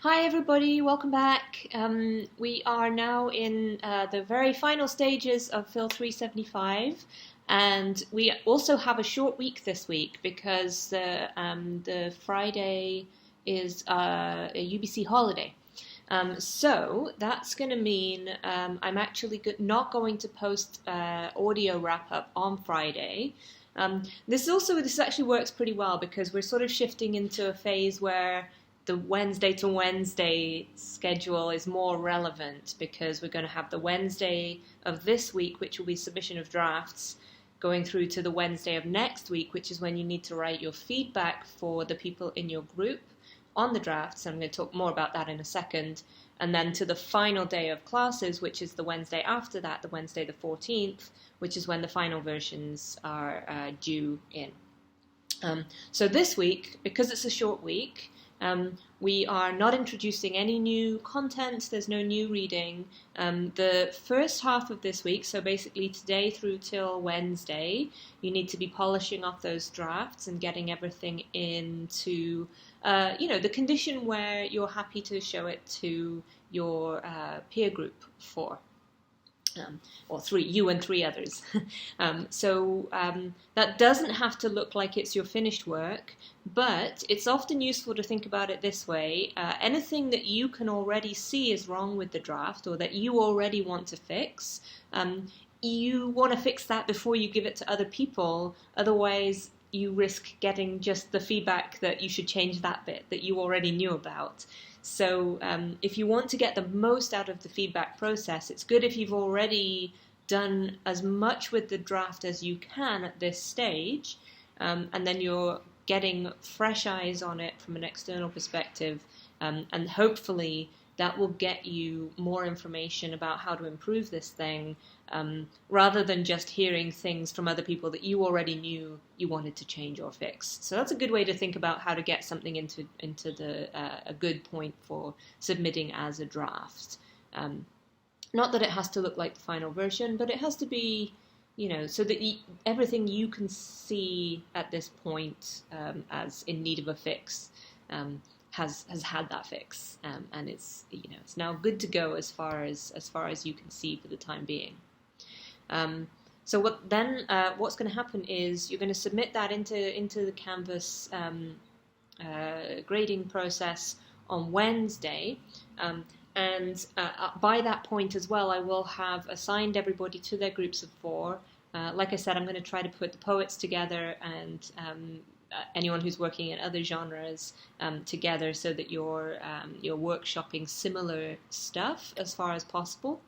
Hi, everybody. Welcome back. We are now in the very final stages of Phil 375, and we also have a short week this week because the Friday is a UBC holiday. So that's going to mean I'm actually not going to post audio wrap up on Friday. This actually works pretty well because we're sort of shifting into a phase where the Wednesday to Wednesday schedule is more relevant because we're going to have the Wednesday of this week, which will be submission of drafts, going through to the Wednesday of next week, which is when you need to write your feedback for the people in your group on the drafts. I'm going to talk more about that in a second. And then to the final day of classes, which is the Wednesday after that, the Wednesday the 14th, which is when the final versions are due in. So this week, because it's a short week, we are not introducing any new content. There's no new reading. The first half of this week, so basically today through till Wednesday, you need to be polishing off those drafts and getting everything into, the condition where you're happy to show it to your peer group for. Or you and three others. So that doesn't have to look like it's your finished work, but it's often useful to think about it this way. Anything that you can already see is wrong with the draft or that you already want to fix, you want to fix that before you give it to other people. Otherwise, you risk getting just the feedback that you should change that bit that you already knew about. So if you want to get the most out of the feedback process, it's good if you've already done as much with the draft as you can at this stage, and then you're getting fresh eyes on it from an external perspective, and hopefully that will get you more information about how to improve this thing, rather than just hearing things from other people that you already knew you wanted to change or fix. So that's a good way to think about how to get something into a good point for submitting as a draft. Not that it has to look like the final version, but it has to be, so that everything you can see at this point as in need of a fix has had that fix, and it's now good to go as far as you can see for the time being. So what's going to happen is you're going to submit that into the Canvas grading process on Wednesday, and by that point as well, I will have assigned everybody to their groups of 4. Like I said, I'm going to try to put the poets together and anyone who's working in other genres together so that you're workshopping similar stuff as far as possible.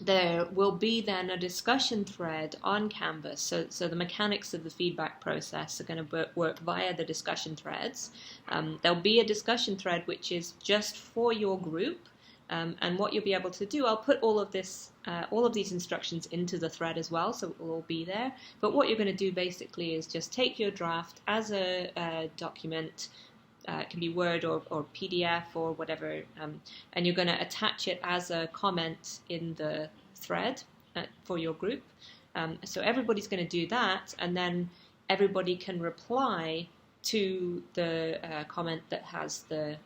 There will be then a discussion thread on Canvas. So the mechanics of the feedback process are going to work via the discussion threads. There'll be a discussion thread which is just for your group. And what you'll be able to do, I'll put all of these instructions into the thread as well, so it will all be there. But what you're going to do basically is just take your draft as a document. It can be Word or PDF or whatever, and you're going to attach it as a comment in the thread for your group. So everybody's going to do that, and then everybody can reply to the comment that has the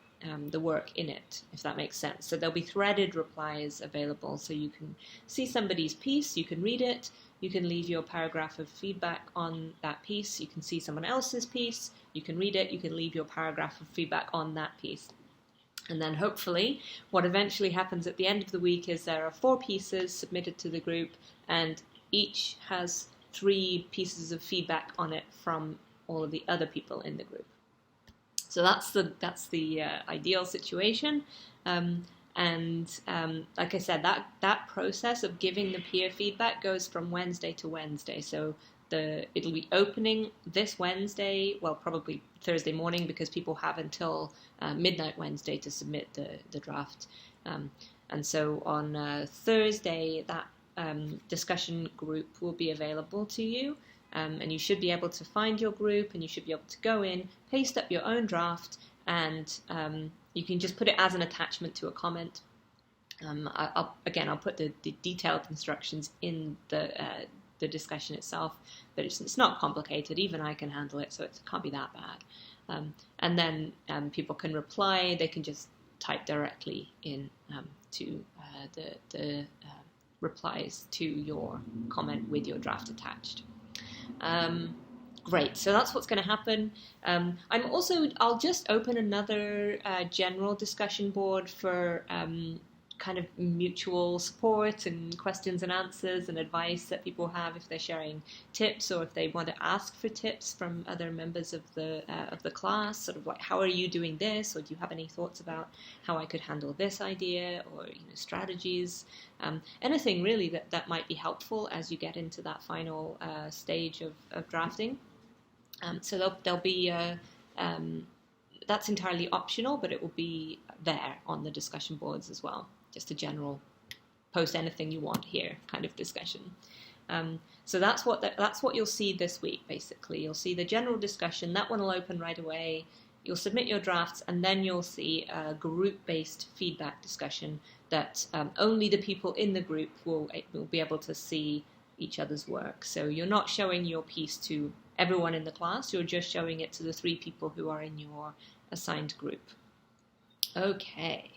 work in it, if that makes sense. So there'll be threaded replies available, so you can see somebody's piece, you can read it, you can leave your paragraph of feedback on that piece, you can see someone else's piece, you can read it, you can leave your paragraph of feedback on that piece. And then hopefully what eventually happens at the end of the week is there are 4 pieces submitted to the group, and each has 3 pieces of feedback on it from all of the other people in the group. So that's the ideal situation, and like I said, that process of giving the peer feedback goes from Wednesday to Wednesday. So it'll be opening this Wednesday, well, probably Thursday morning, because people have until midnight Wednesday to submit the draft, and so on Thursday that discussion group will be available to you. And you should be able to find your group, and you should be able to go in, paste up your own draft, and you can just put it as an attachment to a comment. I'll put the detailed instructions in the discussion itself, but it's not complicated. Even I can handle it, so it can't be that bad. And then people can reply. They can just type directly in to the replies to your comment with your draft attached. Great, so that's what's going to happen. I'll just open another general discussion board for kind of mutual support and questions and answers and advice that people have if they're sharing tips, or if they want to ask for tips from other members of the class, sort of like, how are you doing this, or do you have any thoughts about how I could handle this idea, or strategies, anything really that might be helpful as you get into that final stage of drafting. So there'll be that's entirely optional, but it will be there on the discussion boards as well. Just a general post anything you want here kind of discussion. So that's what you'll see this week. Basically, you'll see the general discussion. That one will open right away. You'll submit your drafts, and then you'll see a group-based feedback discussion that only the people in the group will be able to see each other's work. So you're not showing your piece to everyone in the class. You're just showing it to the 3 people who are in your assigned group. Okay.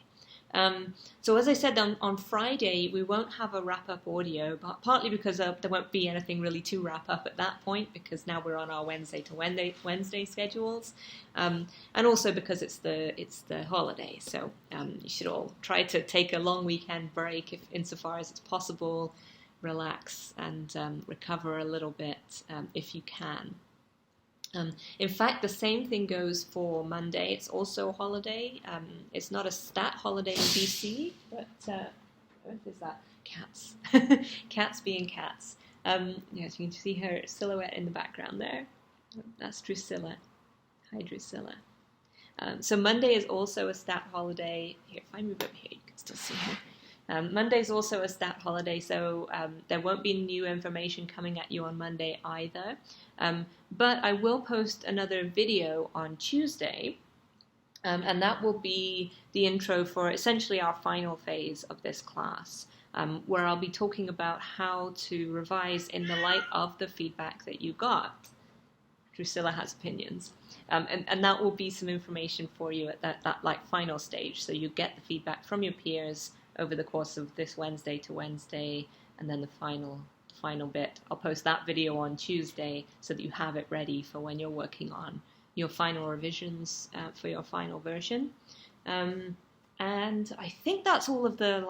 So as I said, on Friday, we won't have a wrap-up audio, but partly because there won't be anything really to wrap up at that point, because now we're on our Wednesday to Wednesday schedules, and also because it's the holiday. So you should all try to take a long weekend break, insofar as it's possible, relax and recover a little bit if you can. In fact, the same thing goes for Monday. It's also a holiday. It's not a stat holiday in BC, but what is that? Cats. Cats being cats. Yes, you can see her silhouette in the background there. That's Drusilla. Hi, Drusilla. So Monday is also a stat holiday. Here, if I move over here, you can still see her. Monday's also a stat holiday, so there won't be new information coming at you on Monday either. But I will post another video on Tuesday, and that will be the intro for essentially our final phase of this class, where I'll be talking about how to revise in the light of the feedback that you got. Drusilla has opinions. And that will be some information for you at that like final stage, so you get the feedback from your peers over the course of this Wednesday to Wednesday, and then the final bit. I'll post that video on Tuesday so that you have it ready for when you're working on your final revisions for your final version. And I think that's all of the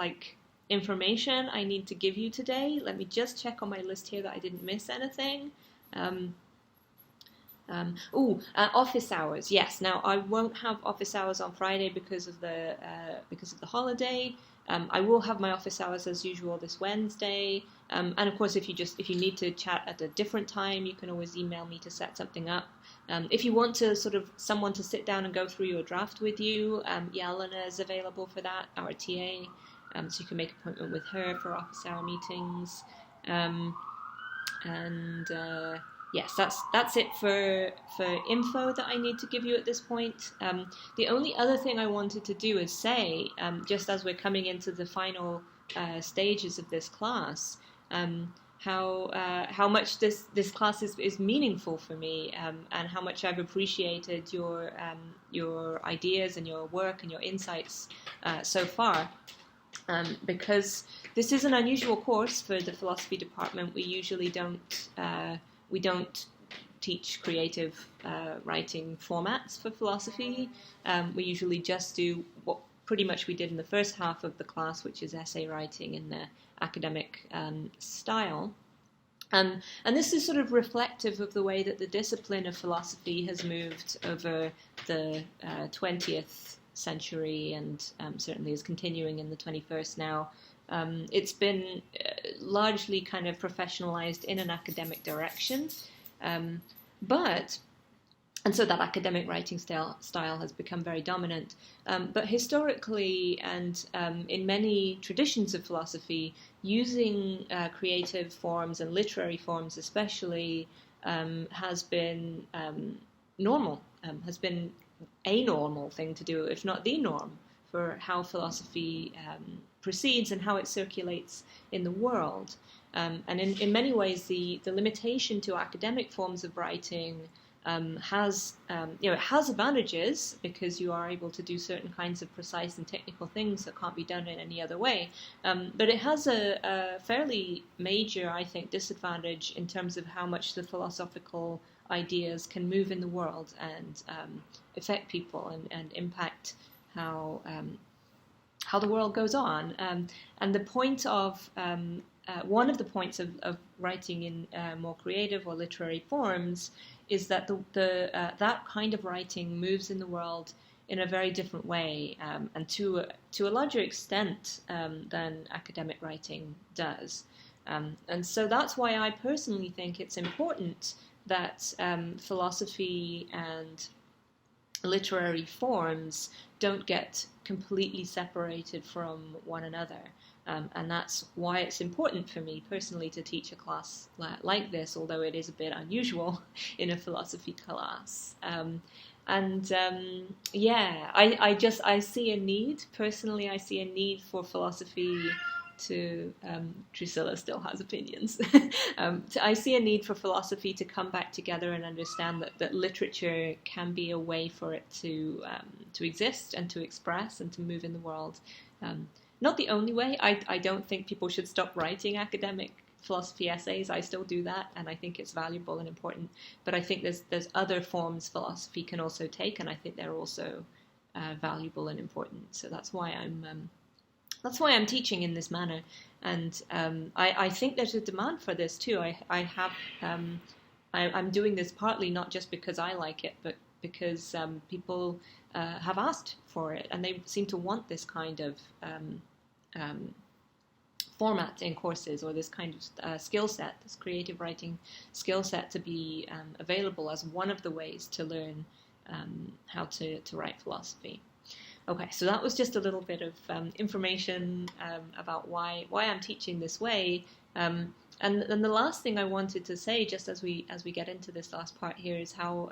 information I need to give you today. Let me just check on my list here that I didn't miss anything. Office hours. Yes. Now I won't have office hours on Friday because of the holiday. I will have my office hours as usual this Wednesday. And of course, if you need to chat at a different time, you can always email me to set something up. If you want to someone to sit down and go through your draft with you, Yelena is available for that, our TA. So you can make an appointment with her for office hour meetings. Yes, that's it for info that I need to give you at this point. The only other thing I wanted to do is say, just as we're coming into the final stages of this class, how much this class is meaningful for me, and how much I've appreciated your ideas and your work and your insights so far. Because this is an unusual course for the philosophy department. We usually don't teach creative writing formats for philosophy. We usually just do what pretty much we did in the first half of the class, which is essay writing in the academic style. And this is sort of reflective of the way that the discipline of philosophy has moved over the 20th century, and certainly is continuing in the 21st now. It's been largely kind of professionalized in an academic direction, and so that academic writing style has become very dominant. But historically, and in many traditions of philosophy, using creative forms and literary forms especially has been normal, has been a normal thing to do, if not the norm, for how philosophy proceeds and how it circulates in the world. And in many ways, the limitation to academic forms of writing has it has advantages because you are able to do certain kinds of precise and technical things that can't be done in any other way. But it has a fairly major, I think, disadvantage in terms of how much the philosophical ideas can move in the world and affect people and impact how the world goes on. And the point of one of the points of writing in more creative or literary forms is that that kind of writing moves in the world in a very different way, and to a larger extent than academic writing does. And so that's why I personally think it's important that philosophy and literary forms don't get completely separated from one another. And that's why it's important for me personally to teach a class like this, although it is a bit unusual in a philosophy class. I see a need, personally, I see a need for philosophy to, Drusilla still has opinions. I see a need for philosophy to come back together and understand that literature can be a way for it to exist and to express and to move in the world. Not the only way. I don't think people should stop writing academic philosophy essays. I still do that, and I think it's valuable and important. But I think there's other forms philosophy can also take, and I think they're also valuable and important. So that's why I'm teaching in this manner, and I think there's a demand for this too. I'm doing this partly not just because I like it, but because people have asked for it, and they seem to want this kind of format in courses, or this kind of skill set, this creative writing skill set, to be available as one of the ways to learn how to write philosophy. Okay, so that was just a little bit of information about why I'm teaching this way. And then the last thing I wanted to say, just as we get into this last part here, is how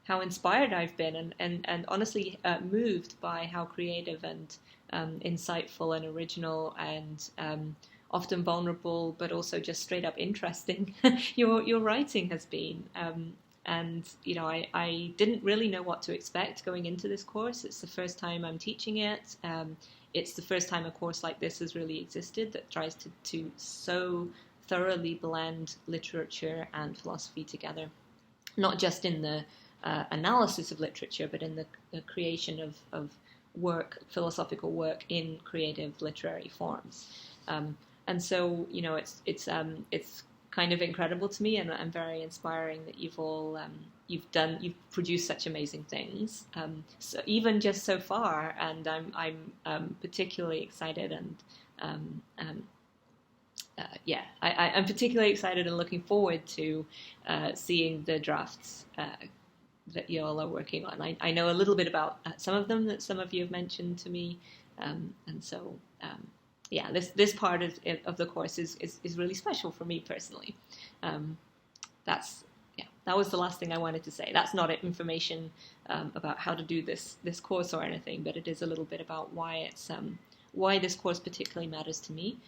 inspired I've been and honestly moved by how creative and insightful and original and often vulnerable, but also just straight up interesting your writing has been. And I didn't really know what to expect going into this course. It's the first time I'm teaching it. It's the first time a course like this has really existed that tries to so thoroughly blend literature and philosophy together, not just in the analysis of literature, but in the creation of work, philosophical work in creative literary forms. And so, it's kind of incredible to me, and very inspiring that you've produced such amazing things. So even just so far, and I'm particularly excited, and I'm particularly excited and looking forward to seeing the drafts that you all are working on. I know a little bit about some of them that some of you have mentioned to me, and so. This part of the course is really special for me personally. That was the last thing I wanted to say. That's not information about how to do this course or anything, but it is a little bit about why this course particularly matters to me.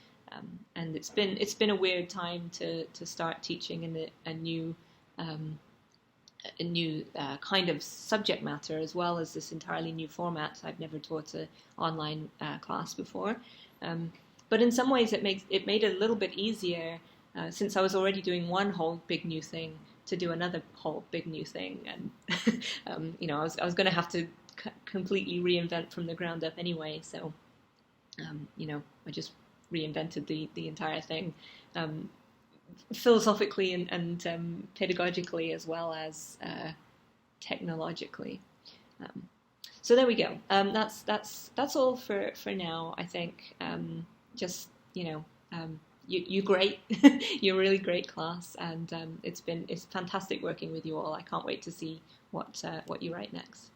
And it's been a weird time to start teaching in a new kind of subject matter, as well as this entirely new format. I've never taught an online class before. But in some ways it made it a little bit easier, since I was already doing one whole big new thing, to do another whole big new thing. And I was going to have to completely reinvent from the ground up anyway. So I just reinvented the entire thing, philosophically and pedagogically, as well as technologically. So there we go. That's all for now, I think. You're great. You're a really great class, and it's fantastic working with you all. I can't wait to see what you write next.